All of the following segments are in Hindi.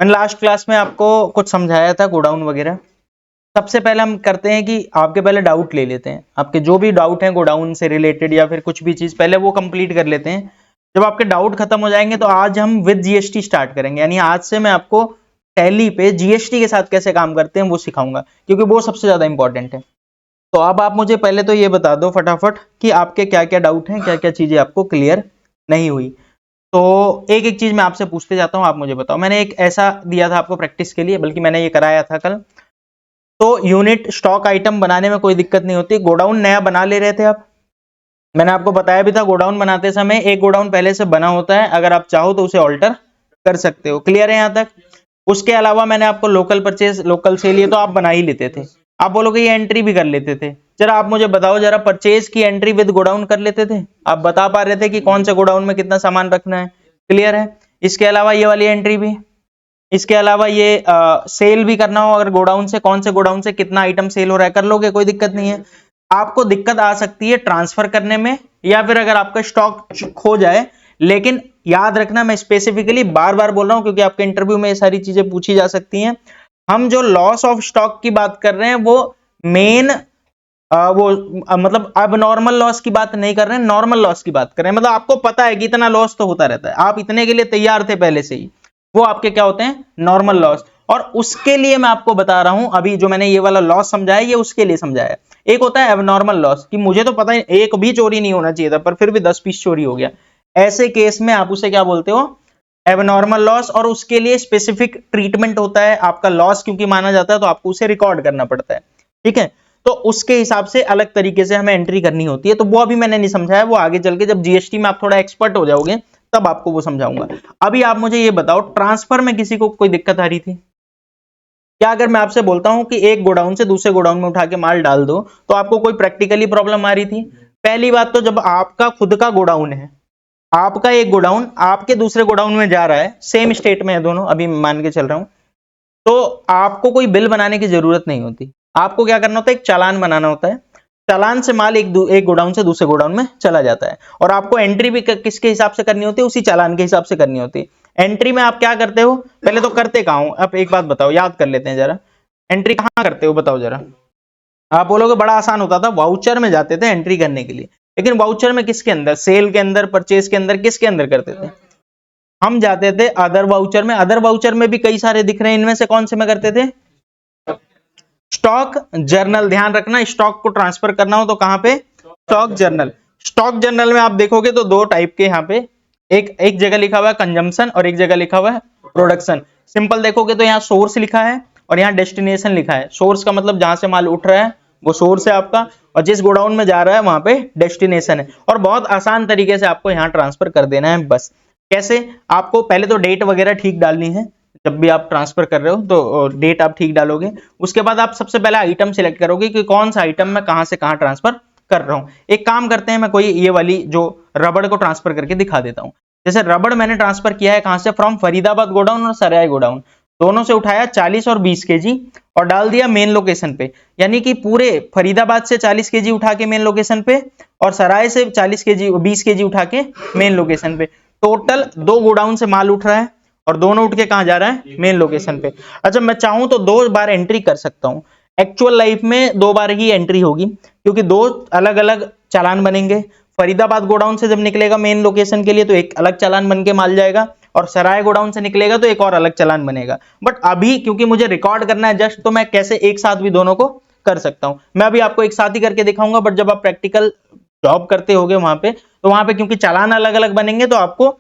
मैंने लास्ट क्लास में आपको कुछ समझाया था गोडाउन वगैरह। सबसे पहले हम करते हैं कि आपके पहले डाउट ले लेते हैं, आपके जो भी डाउट हैं गोडाउन से रिलेटेड या फिर कुछ भी चीज, पहले वो कंप्लीट कर लेते हैं। जब आपके डाउट खत्म हो जाएंगे तो आज हम विद जीएसटी स्टार्ट करेंगे, यानी आज से मैं आपको टैली पे जीएसटी के साथ कैसे काम करते हैं वो सिखाऊंगा, क्योंकि वो सबसे ज्यादा इंपॉर्टेंट है। तो अब आप मुझे पहले तो ये बता दो फटाफट कि आपके क्या क्या डाउट हैं, क्या क्या चीजें आपको क्लियर नहीं हुई। तो एक एक चीज मैं आपसे पूछते जाता हूं, आप मुझे बताओ। मैंने एक ऐसा दिया था आपको प्रैक्टिस के लिए, बल्कि मैंने ये कराया था कल। तो यूनिट स्टॉक आइटम बनाने में कोई दिक्कत नहीं होती। गोडाउन नया बना ले रहे थे आप, मैंने आपको बताया भी था गोडाउन बनाते समय एक गोडाउन पहले से बना होता है, अगर आप चाहो तो उसे ऑल्टर कर सकते हो। क्लियर है यहां तक? उसके अलावा मैंने आपको लोकल परचेज, लोकल सेल, ये तो आप बना ही लेते थे। आप बोलोगे ये एंट्री भी कर लेते थे। जरा आप मुझे बताओ, जरा परचेज की एंट्री विद गोडाउन कर लेते थे? आप बता पा रहे थे कि कौन से गोडाउन में कितना सामान रखना है? क्लियर है? इसके अलावा ये वाली एंट्री भी, इसके अलावा ये सेल भी करना हो, अगर गोडाउन से, कौन से गोडाउन से कितना आइटम सेल हो रहा है, कर लोगे, कोई दिक्कत नहीं है। आपको दिक्कत आ सकती है ट्रांसफर करने में, या फिर अगर आपका स्टॉक खो जाए। लेकिन याद रखना, मैं स्पेसिफिकली बार बार बोल रहा हूं क्योंकि आपके इंटरव्यू में ये सारी चीजें पूछी जा सकती हैं। हम जो लॉस ऑफ स्टॉक की बात कर रहे हैं वो मेन मतलब अब नॉर्मल लॉस की बात नहीं कर रहे हैं, नॉर्मल लॉस की बात कर रहे हैं। मतलब आपको पता है कि इतना लॉस तो होता रहता है, आप इतने के लिए तैयार थे पहले से ही, वो आपके क्या होते हैं? Normal loss. और उसके लिए मैं आपको बता रहा हूं, अभी जो मैंने ये वाला लॉस समझाया ये उसके लिए समझाया। एक होता है एबनॉर्मल लॉस, कि मुझे तो पता है एक भी चोरी नहीं होना चाहिए था पर फिर भी 10 पीस चोरी हो गया। ऐसे केस में आप उसे क्या बोलते हो? Abnormal loss. और उसके लिए स्पेसिफिक ट्रीटमेंट होता है, आपका लॉस क्योंकि माना जाता है तो आपको उसे रिकॉर्ड करना पड़ता है। ठीक है? तो उसके हिसाब से अलग तरीके से हमें एंट्री करनी होती है। तो वो अभी मैंने नहीं समझाया, वो आगे चल के जब जीएसटी में आप थोड़ा एक्सपर्ट हो जाओगे तब आपको वो समझाऊंगा। अभी आप मुझे ये बताओ, ट्रांसफर में किसी को कोई दिक्कत आ रही थी क्या? अगर मैं आपसे बोलता हूं कि एक गोडाउन से दूसरे गोडाउन में उठा के माल डाल दो, तो आपको कोई प्रैक्टिकली प्रॉब्लम आ रही थी? पहली बात तो जब आपका खुद का गोडाउन है, आपका एक गोडाउन आपके दूसरे गोडाउन में जा रहा है, सेम स्टेट में है दोनों, अभी मान के चल रहा हूं, तो आपको कोई बिल बनाने की जरूरत नहीं होती। आपको क्या करना होता है? एक चालान बनाना होता है। चालान से माल एक गोडाउन से दूसरे गोडाउन में चला जाता है, और आपको एंट्री भी किसके हिसाब से करनी होती है? उसी चालान के हिसाब से करनी होती है। एंट्री में आप क्या करते हो? पहले तो करते कहां हो? आप एक बात बताओ, याद कर लेते हैं जरा, एंट्री कहां करते हो बताओ जरा। आप बोलोगे बड़ा आसान होता था, वाउचर में जाते थे एंट्री करने के लिए। लेकिन वाउचर में किसके अंदर? सेल के अंदर, परचेज के अंदर, किसके अंदर करते थे? हम जाते थे अदर वाउचर में। अदर वाउचर में भी कई सारे दिख रहे हैं, इनमें से कौन से में करते थे? Stock journal. ध्यान रखना, स्टॉक को ट्रांसफर करना हो तो कहां पे? Stock journal. स्टॉक जर्नल में आप देखोगे तो दो टाइप के यहाँ पे, एक जगह लिखा हुआ है कंजम्पशन और एक जगह लिखा हुआ है प्रोडक्शन। सिंपल देखोगे तो यहाँ सोर्स लिखा है और यहाँ डेस्टिनेशन लिखा है। सोर्स का मतलब जहां से माल उठ रहा है वो सोर्स है आपका, और जिस गोडाउन में जा रहा है वहां पे डेस्टिनेशन है। और बहुत आसान तरीके से आपको यहाँ ट्रांसफर कर देना है बस। कैसे? आपको पहले तो डेट वगैरह ठीक डालनी है, जब भी आप ट्रांसफर कर रहे हो तो डेट आप ठीक डालोगे। उसके बाद आप सबसे पहले आइटम सिलेक्ट करोगे कि कौन सा आइटम मैं कहां से कहां ट्रांसफर कर रहा हूं। एक काम करते हैं, मैं कोई ये वाली जो रबड़ को ट्रांसफर करके दिखा देता हूं। जैसे रबड़ मैंने ट्रांसफर किया है कहां से? फ्रॉम फरीदाबाद गोडाउन और सराय गोडाउन, दोनों से उठाया 40 और 20 केजी और डाल दिया मेन लोकेशन पे। यानी कि पूरे फरीदाबाद से 40 केजी उठा के मेन लोकेशन पे, और सराय से 40 केजी 20 केजी उठा के मेन लोकेशन पे। टोटल 2 गोडाउन से माल उठ रहा है और दोनों उठ के कहां जा रहा है? मेन लोकेशन पे। अच्छा, मैं चाहूं तो 2 बार एंट्री कर सकता हूं। एक्चुअल लाइफ में 2 बार ही एंट्री होगी, क्योंकि 2 अलग अलग चालान बनेंगे। फरीदाबाद गोडाउन से जब निकलेगा मेन लोकेशन के लिए तो एक अलग चालान बन के माल जाएगा, और सराय गोडाउन से निकलेगा तो एक और अलग चालान बनेगा। बट अभी क्योंकि मुझे रिकॉर्ड करना है जस्ट, तो मैं कैसे एक साथ भी दोनों को कर सकता हूं। मैं अभी आपको एक साथ ही करके दिखाऊंगा, बट जब आप प्रैक्टिकल जॉब करते होगे वहां पे, तो वहां पे क्योंकि चालान अलग अलग बनेंगे तो आपको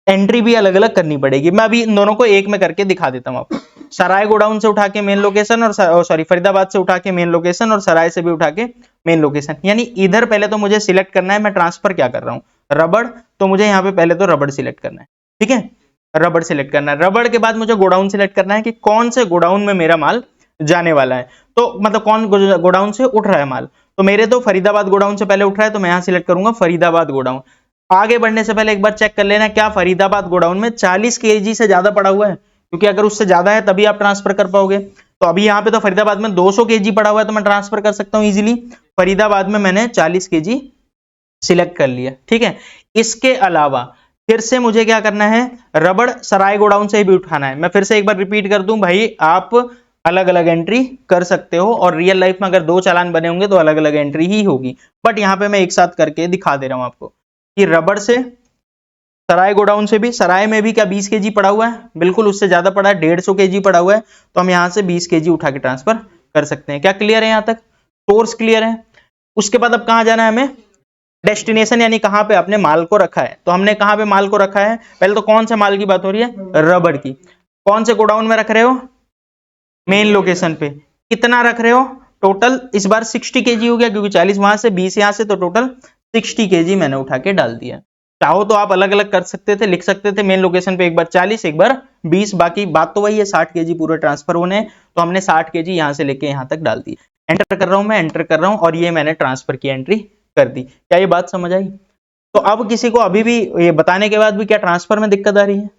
एंट्री भी अलग अलग करनी पड़ेगी। मैं अभी इन दोनों को एक में करके दिखा देता हूं आपको। सराय गोडाउन से उठा के मेन लोकेशन, और सॉरी फरीदाबाद से उठा के मेन लोकेशन, और सराय से भी उठा के मेन लोकेशन। यानी इधर पहले तो मुझे सिलेक्ट करना है मैं ट्रांसफर क्या कर रहा हूं, रबड़। तो मुझे यहाँ पे पहले तो रबड़ सिलेक्ट करना है, ठीक है? रबड़ सिलेक्ट करना है। रबड़ के बाद मुझे गोडाउन सिलेक्ट करना है कि कौन से गोडाउन में मेरा माल जाने वाला है। तो मतलब कौन गोडाउन से उठ रहा है माल। तो मेरे तो फरीदाबाद गोडाउन से पहले उठ रहा है, तो मैं यहाँ सिलेक्ट करूंगा फरीदाबाद गोडाउन। आगे बढ़ने से पहले एक बार चेक कर लेना क्या फरीदाबाद गोडाउन में 40 केजी से ज्यादा पड़ा हुआ है, क्योंकि अगर उससे ज्यादा है तभी आप ट्रांसफर कर पाओगे। तो अभी यहाँ पे तो फरीदाबाद में 200 केजी पड़ा हुआ है, तो मैं ट्रांसफर कर सकता हूँ इजीली। फरीदाबाद में मैंने 40 केजी सिलेक्ट कर लिया, ठीक है? इसके अलावा फिर से मुझे क्या करना है, रबड़ सराय गोडाउन से भी उठाना है। मैं फिर से एक बार रिपीट कर दूं भाई, आप अलग अलग एंट्री कर सकते हो और रियल लाइफ में अगर 2 चालान बने होंगे तो अलग अलग एंट्री ही होगी, बट यहां पे मैं एक साथ करके दिखा दे रहा हूं आपको कि रबड़ से सराय गोडाउन से भी, सराय में भी क्या 20 केजी पड़ा हुआ है, बिल्कुल उससे ज्यादा पड़ा है, 150 केजी पड़ा हुआ है, तो हम यहां से 20 केजी उठा के ट्रांसफर कर सकते हैं। क्या क्लियर है यहां तक? सोर्स क्लियर है। उसके बाद अब कहां जाना है हमें, डेस्टिनेशन, यानी कहां पे आपने माल को रखा है। तो हमने कहां पे माल को रखा है, पहले तो कौन से माल की बात हो रही है, रबड़ की। कौन से गोडाउन में रख रहे हो, मेन लोकेशन पे। कितना रख रहे हो, टोटल इस बार 60 केजी हो गया, क्योंकि 40 वहां से 20 यहां से, तो टोटल 60 केजी मैंने उठा के डाल दिया। चाहो तो आप अलग अलग कर सकते थे, लिख सकते थे मेन लोकेशन पे एक बार 40 एक बार 20, बाकी बात तो वही है, 60 केजी पूरे ट्रांसफर होने हैं, तो हमने 60 केजी यहां से लेके यहां तक डाल दी। एंटर कर रहा हूं मैं, एंटर कर रहा हूं, और ये मैंने ट्रांसफर की एंट्री कर दी। क्या ये बात समझ आई? तो अब किसी को अभी भी ये बताने के बाद भी क्या ट्रांसफर में दिक्कत आ रही है?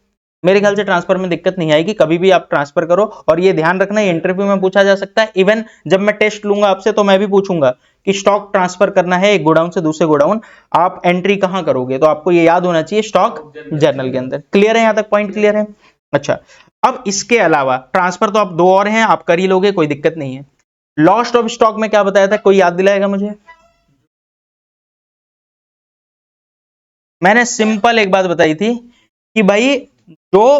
मेरे ख्याल से ट्रांसफर में दिक्कत नहीं आएगी, कभी भी आप ट्रांसफर करो। और ये ध्यान रखना, इंटरव्यू में पूछा जा सकता है, इवन जब मैं टेस्ट लूंगा आपसे तो मैं भी पूछूंगा कि स्टॉक ट्रांसफर करना है एक गोडाउन से दूसरे गोडाउन, आप एंट्री कहां करोगे, तो आपको ये याद होना चाहिए स्टॉक जर्नल के अंदर। क्लियर है यहां तक, पॉइंट क्लियर है? अच्छा, अब इसके अलावा ट्रांसफर तो आप 2 और हैं, आप कर ही लोगे, कोई दिक्कत नहीं है। लॉस्ट ऑफ स्टॉक में क्या बताया था, कोई याद दिलाएगा मुझे? मैंने सिंपल एक बात बताई थी कि भाई जो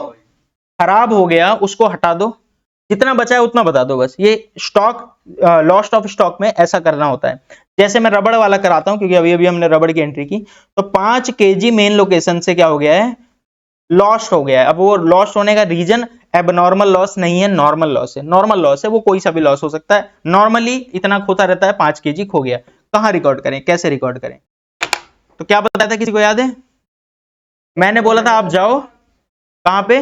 खराब हो गया उसको हटा दो, जितना बचा है उतना बता दो बस। ये स्टॉक, लॉस्ट ऑफ स्टॉक में ऐसा करना होता है। जैसे मैं रबड़ वाला कराता हूं, क्योंकि अभी अभी हमने रबड़ की एंट्री की, तो 5 केजी मेन लोकेशन से क्या हो गया है, लॉस्ट हो गया है। अब वो लॉस्ट होने का रीजन एबनॉर्मल लॉस नहीं है, नॉर्मल लॉस है। नॉर्मल लॉस है, वो कोई सा भी लॉस हो सकता है, नॉर्मली इतना खोता रहता है, 5 केजी खो गया। कहां रिकॉर्ड करें, कैसे रिकॉर्ड करें? तो क्या बताया था, किसी को याद है? मैंने बोला था आप जाओ कहां पे,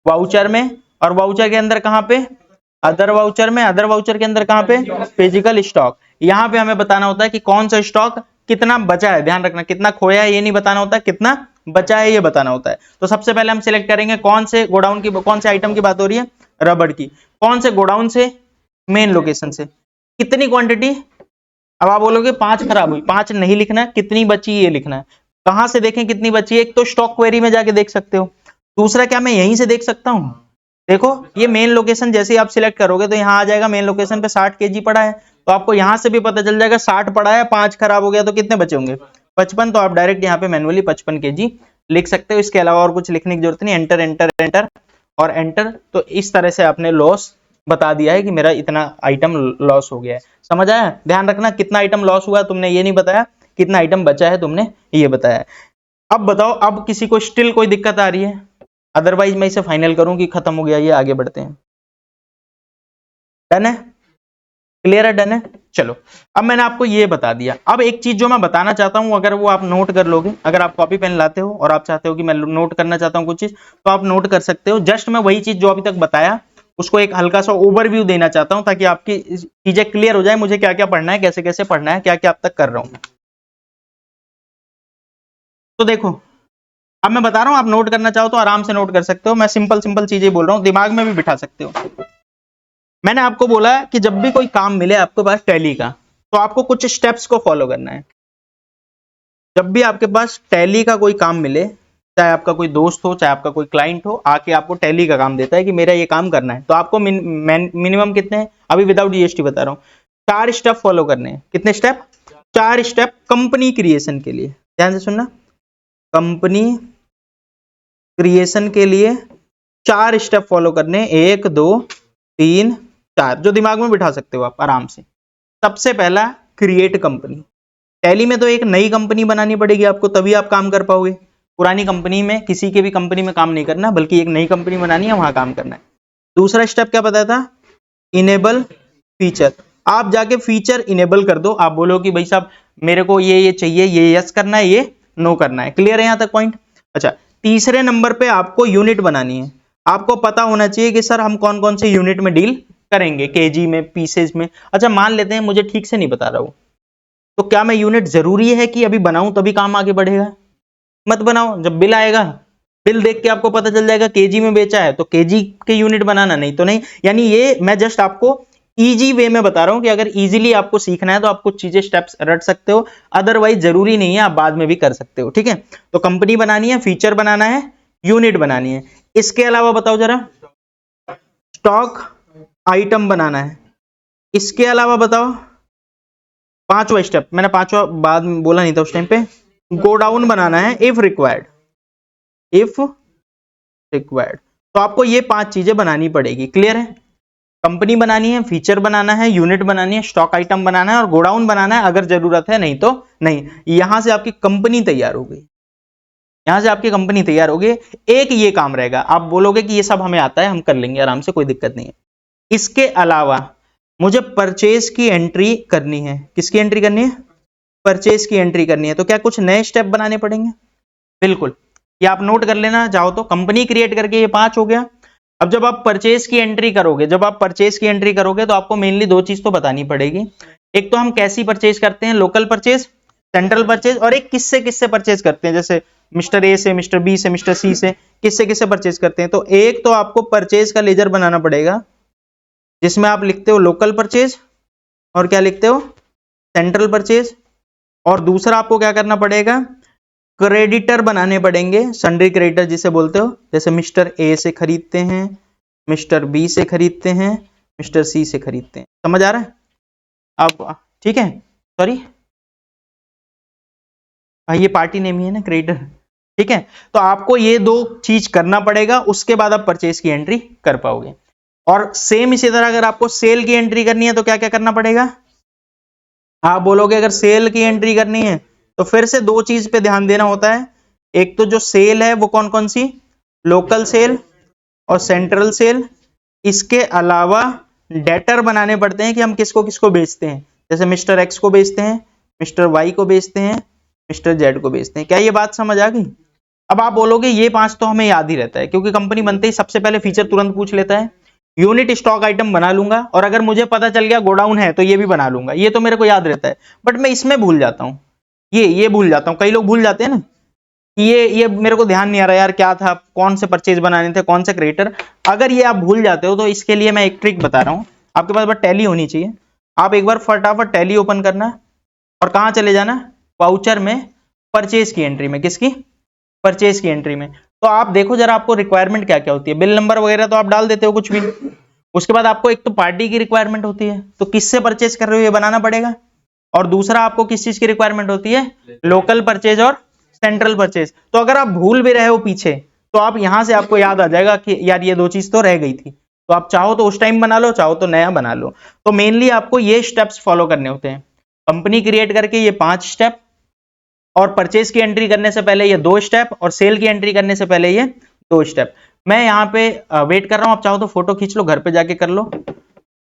वाउचर में, और वाउचर के अंदर कहां पे, अदर वाउचर में, अदर वाउचर के अंदर कहां पे, फिजिकल स्टॉक। यहां पे हमें बताना होता है कि कौन सा स्टॉक कितना बचा है। ध्यान रखना, कितना खोया है ये नहीं बताना होता, कितना बचा है ये बताना होता है। तो सबसे पहले हम सिलेक्ट करेंगे कौन से गोडाउन की, कौन से आइटम की बात हो रही है, रबड़ की। कौन से गोडाउन से, मेन लोकेशन से। कितनी क्वांटिटी, अब आप बोलोगे 5 खराब हुई, 5 नहीं लिखना है, कितनी बची ये लिखना है। कहां से देखें कितनी बची है, एक तो स्टॉक क्वेरी में जाके देख सकते हो, दूसरा क्या मैं यहीं से देख सकता हूं। देखो ये मेन लोकेशन जैसे ही आप सिलेक्ट करोगे तो यहां आ जाएगा, मेन लोकेशन पे 60 केजी पड़ा है, तो आपको यहां से भी पता चल जाएगा 60 पड़ा है, 5 खराब हो गया तो कितने बचे होंगे, 55। तो आप डायरेक्ट यहाँ पे मैनुअली 55 केजी लिख सकते हो, इसके अलावा और कुछ लिखने की जरूरत नहीं। एंटर एंटर एंटर और एंटर, तो इस तरह से आपने लॉस बता दिया है कि मेरा इतना आइटम लॉस हो गया है। समझ आया? ध्यान रखना, कितना आइटम लॉस हुआ तुमने ये नहीं बताया, कितना आइटम बचा है तुमने ये बताया। अब बताओ, अब किसी को स्टिल कोई दिक्कत आ रही है, अदरवाइज मैं इसे फाइनल करूं कि खत्म हो गया, ये आगे बढ़ते हैं। डन है, क्लियर है, डन है। चलो, अब मैंने आपको ये बता दिया। अब एक चीज जो मैं बताना चाहता हूं, अगर वो आप नोट कर लोगे, अगर आप कॉपी पेन लाते हो और आप चाहते हो कि मैं नोट करना चाहता हूं कुछ चीज, तो आप नोट कर सकते हो। जस्ट मैं वही चीज जो अभी तक बताया उसको एक हल्का सा ओवरव्यू देना चाहता हूं, ताकि आपकी चीजें क्लियर हो जाए, मुझे क्या क्या पढ़ना है, कैसे कैसे पढ़ना है, क्या क्या अब तक कर रहा हूं। तो देखो, अब मैं बता रहा हूं, आप नोट करना चाहो तो आराम से नोट कर सकते हो, मैं सिंपल सिंपल चीजें बोल रहा हूं, दिमाग में भी बिठा सकते हो। मैंने आपको बोला कि जब भी कोई काम मिले आपके पास टैली का, तो आपको कुछ स्टेप्स को फॉलो करना है। जब भी आपके पास टैली का कोई काम मिले, चाहे आपका कोई दोस्त हो, चाहे आपका कोई क्लाइंट हो, आके आपको टैली का काम देता है कि मेरा ये काम करना है, तो आपको मिनिमम कितने हैं, अभी विदाउट जीएसटी बता रहा हूं, 4 स्टेप फॉलो करने हैं। कितने स्टेप? 4 स्टेप कंपनी क्रिएशन के लिए। ध्यान से सुनना, कंपनी क्रिएशन के लिए 4 स्टेप फॉलो करने, 1 2 3 4, जो दिमाग में बिठा सकते हो आप आराम से। सबसे पहला, क्रिएट कंपनी। टैली में तो एक नई कंपनी बनानी पड़ेगी आपको, तभी आप काम कर पाओगे। पुरानी कंपनी में, किसी के भी कंपनी में काम नहीं करना, बल्कि एक नई कंपनी बनानी है, वहां काम करना है। दूसरा स्टेप क्या बताया था, इनेबल फीचर। आप जाके फीचर इनेबल कर दो, आप बोलो कि भाई साहब मेरे को ये चाहिए, ये यस करना है, ये नो करना है। क्लियर है यहां तक पॉइंट? अच्छा, तीसरे नंबर पे आपको यूनिट बनानी है। आपको पता होना चाहिए कि सर हम कौन कौन से यूनिट में डील करेंगे, केजी में, पीसेज में। अच्छा, मान लेते हैं मुझे ठीक से नहीं बता रहा हूं, तो क्या मैं यूनिट जरूरी है कि अभी बनाऊं तभी काम आगे बढ़ेगा? मत बनाओ, जब बिल आएगा, बिल देख के आपको पता चल जाएगा केजी में बेचा है तो केजी के यूनिट बनाना, नहीं तो नहीं। यानी ये मैं जस्ट आपको इजी वे में बता रहा हूं कि अगर इजीली आपको सीखना है तो आप कुछ चीजें स्टेप्स रट सकते हो, अदरवाइज जरूरी नहीं है, आप बाद में भी कर सकते हो। ठीक है, तो कंपनी बनानी है, फीचर बनाना है, यूनिट बनानी है। इसके अलावा बताओ जरा, स्टॉक आइटम बनाना है। इसके अलावा बताओ, पांचवा स्टेप, मैंने पांचवा बाद में बोला नहीं था उस टाइम पे, गोडाउन बनाना है इफ रिक्वायर्ड। इफ रिक्वायर्ड, तो आपको ये 5 चीजें बनानी पड़ेगी। क्लियर है? कंपनी बनानी है, फीचर बनाना है, यूनिट बनानी है, स्टॉक आइटम बनाना है और गोडाउन बनाना है अगर जरूरत है, नहीं तो नहीं। यहां से आपकी कंपनी तैयार हो गई, यहां से आपकी कंपनी तैयार हो गई। एक ये काम रहेगा, आप बोलोगे कि ये सब हमें आता है, हम कर लेंगे आराम से, कोई दिक्कत नहीं है। इसके अलावा मुझे परचेज की एंट्री करनी है। किसकी एंट्री करनी है? परचेज की एंट्री करनी है। तो क्या कुछ नए स्टेप बनाने पड़ेंगे? बिल्कुल, ये आप नोट कर लेना चाहो तो। कंपनी क्रिएट करके ये 5 हो गया। अब जब आप परचेज की एंट्री करोगे, जब आप परचेज की एंट्री करोगे तो आपको मेनली 2 चीज तो बतानी पड़ेगी। एक तो हम कैसी परचेज करते हैं, लोकल परचेज, सेंट्रल परचेज, और एक किससे किससे परचेज करते हैं, जैसे मिस्टर ए से, मिस्टर बी से, मिस्टर सी से, किससे किससे परचेज करते हैं। तो एक तो आपको परचेज का लेजर बनाना पड़ेगा जिसमें आप लिखते हो लोकल परचेज और क्या लिखते हो, सेंट्रल परचेज। और दूसरा आपको क्या करना पड़ेगा, क्रेडिटर बनाने पड़ेंगे, सन्ड्री क्रेडिटर जिसे बोलते हो, जैसे मिस्टर ए से खरीदते हैं, मिस्टर बी से खरीदते हैं, मिस्टर सी से खरीदते हैं। समझ आ रहा है आप? ठीक है, सॉरी ये पार्टी नेम ही है ना, क्रेडिटर। ठीक है, तो आपको ये 2 चीज करना पड़ेगा, उसके बाद आप परचेज की एंट्री कर पाओगे। और सेम इसी तरह अगर आपको सेल की एंट्री करनी है तो क्या क्या करना पड़ेगा? आप बोलोगे अगर सेल की एंट्री करनी है तो फिर से 2 चीज पे ध्यान देना होता है। एक तो जो सेल है वो कौन कौन सी, लोकल सेल और सेंट्रल सेल। इसके अलावा डेटर बनाने पड़ते हैं कि हम किसको किसको बेचते हैं, जैसे मिस्टर एक्स को बेचते हैं, मिस्टर वाई को बेचते हैं, मिस्टर जेड को बेचते हैं। क्या ये बात समझ आ गई? अब आप बोलोगे ये 5 तो हमें याद ही रहता है क्योंकि कंपनी बनते ही सबसे पहले फीचर तुरंत पूछ लेता है। यूनिट स्टॉक आइटम बना लूंगा, और अगर मुझे पता चल गया गोडाउन है तो ये भी बना लूंगा, ये तो मेरे को याद रहता है। बट मैं इसमें भूल जाता हूँ, ये भूल जाता हूँ। कई लोग भूल जाते हैं ना, ये मेरे को ध्यान नहीं आ रहा यार, क्या था, कौन से परचेज बनाने थे, कौन से क्रेडिटर। अगर ये आप भूल जाते हो तो इसके लिए मैं एक ट्रिक बता रहा हूँ। आपके पास बस टैली होनी चाहिए। आप एक बार फटाफट टैली ओपन करना और कहाँ चले जाना, वाउचर में, परचेज की एंट्री में। किसकी? परचेज की एंट्री में। तो आप देखो जरा आपको रिक्वायरमेंट क्या क्या होती है। बिल नंबर वगैरह तो आप डाल देते हो कुछ भी। उसके बाद आपको एक तो पार्टी की रिक्वायरमेंट होती है, तो किससे परचेज कर रहे हो ये बनाना पड़ेगा। और दूसरा आपको किस चीज की रिक्वायरमेंट होती है, लोकल परचेज और सेंट्रल परचेज। तो अगर आप भूल भी रहे हो पीछे तो आप यहां से आपको याद आ जाएगा कि यार ये 2 चीज तो रह गई थी। तो आप चाहो तो उस टाइम बना लो, चाहो तो नया बना लो। तो मेनली आपको ये स्टेप्स फॉलो करने होते हैं, कंपनी क्रिएट करके ये 5 स्टेप, और परचेज की एंट्री करने से पहले ये 2 स्टेप, और सेल की एंट्री करने से पहले ये 2 स्टेप। मैं यहाँ पे वेट कर रहा हूँ, आप चाहो तो फोटो खींच लो, घर पे जाके कर लो।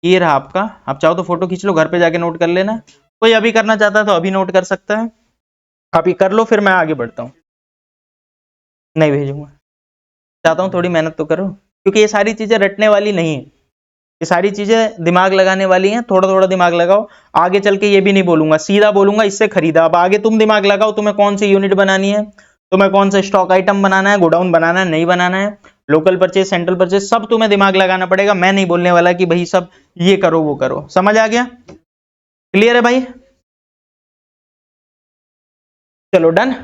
ये रहा आपका, आप चाहो तो फोटो खींच लो, घर पे जाके नोट कर लेना। कोई अभी करना चाहता है तो अभी नोट कर सकता है, आप ये कर लो, फिर मैं आगे बढ़ता हूँ। नहीं भेजूंगा, चाहता हूँ थोड़ी मेहनत तो करो, क्योंकि ये सारी चीजें रटने वाली नहीं है, ये सारी चीजें दिमाग लगाने वाली हैं। थोड़ा थोड़ा दिमाग लगाओ, आगे चल के ये भी नहीं बोलूंगा, सीधा बोलूंगा इससे खरीदा। अब आगे तुम दिमाग लगाओ, तुम्हें कौन सी यूनिट बनानी है, तुम्हें कौन सा स्टॉक आइटम बनाना है, गोडाउन बनाना है नहीं बनाना है, लोकल परचेज, सेंट्रल परचेज, सब तुम्हें दिमाग लगाना पड़ेगा। मैं नहीं बोलने वाला कि भाई सब ये करो वो करो। समझ आ गया? क्लियर है भाई? चलो डन।